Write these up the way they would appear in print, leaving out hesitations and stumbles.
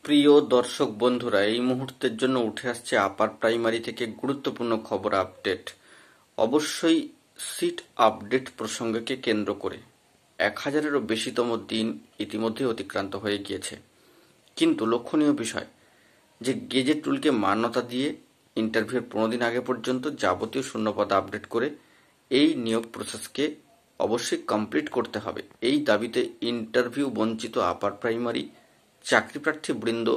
প্রিয় দর্শক বন্ধুরা, এই মুহূর্তের জন্য উঠে আসছে আপার প্রাইমারি থেকে গুরুত্বপূর্ণ খবর আপডেট। অবশ্যই সিট আপডেট প্রসঙ্গকে কেন্দ্র করে 1000-এরও বেশিতম দিন ইতিমধ্যে অতিক্রান্ত হয়ে গিয়েছে। কিন্তু লক্ষণীয় বিষয় যে গেজেট রুলকে মান্যতা দিয়ে ইন্টারভিউর 15 দিন আগে পর্যন্ত যাবতীয় শূন্যপদ আপডেট করে এই নিয়োগ প্রসেসকে অবশ্যই কমপ্লিট করতে হবে। এই দাবিতে ইন্টারভিউ বঞ্চিত আপার প্রাইমারি চাকরিপ্রার্থী বৃন্দ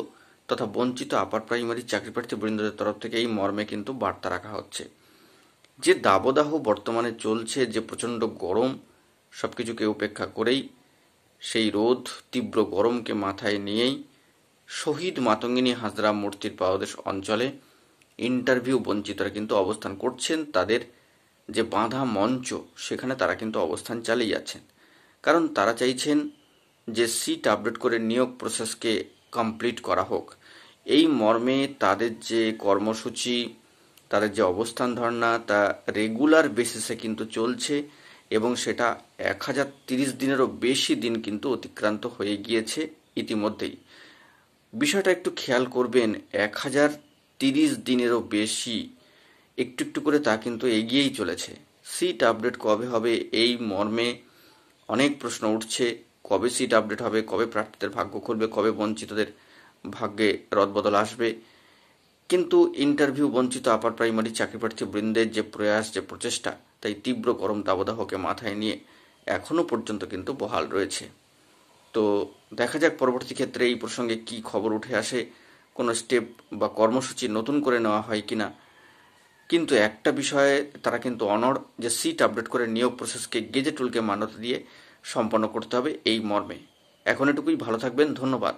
তথা বঞ্চিত আপার প্রাইমারি চাকরিপ্রার্থী বৃন্দদের তরফ থেকে এই মর্মে কিন্তু বার্তা রাখা হচ্ছে। যে দাবদাহ বর্তমানে চলছে, যে প্রচণ্ড গরম, সবকিছুকে উপেক্ষা করেই, সেই রোদ তীব্র গরমকে মাথায় নিয়েই শহীদ মাতঙ্গিনী হাজরা মূর্তির পাদদেশ অঞ্চলে ইন্টারভিউ বঞ্চিতরা কিন্তু অবস্থান করছেন। তাদের যে বাঁধা মঞ্চ, সেখানে তারা কিন্তু অবস্থান চালিয়ে যাচ্ছেন, কারণ তারা চাইছেন যে সিট আপডেট করে নিয়োগ প্রসেসকে কমপ্লিট করা হোক। এই মর্মে তাদের যে কর্মসূচি, তাদের যে অবস্থান ধর্ণা, তা রেগুলার বেসিসে কিন্তু চলছে এবং সেটা 1030 দিনেরও বেশি দিন কিন্তু অতিক্রান্ত হয়ে গিয়েছে ইতিমধ্যেই। বিষয়টা একটু খেয়াল করবেন, 1030 দিনেরও বেশি, একটু একটু করে তা কিন্তু এগিয়েই চলেছে। সিট আপডেট কবে হবে এই মর্মে অনেক প্রশ্ন উঠছে। কবে সিট আপডেট হবে, কবে প্রার্থীদের ভাগ্য খুলবে, কবে বঞ্চিতদের ভাগ্যে রদবদল আসবে। কিন্তু ইন্টারভিউ বঞ্চিত আপার প্রাইমারি চাকরিপ্রার্থী বৃন্দের যে প্রয়াস, যে প্রচেষ্টা, তাই তীব্র গরম দাবদাহকে মাথায় নিয়ে এখনো পর্যন্ত কিন্তু বহাল রয়েছে। তো দেখা যাক পরবর্তী ক্ষেত্রে এই প্রসঙ্গে কি খবর উঠে আসে, কোনো স্টেপ বা কর্মসূচি নতুন করে নেওয়া হয় কিনা। কিন্তু একটা বিষয়ে তারা কিন্তু অনড়, যে সিট আপডেট করে নিয়োগ প্রসেসকে গেজেট রুলকে মান্যতা দিয়ে সম্পন্ন করতে হবে এই মর্মে। এখন এটুকুই, ভালো থাকবেন, ধন্যবাদ।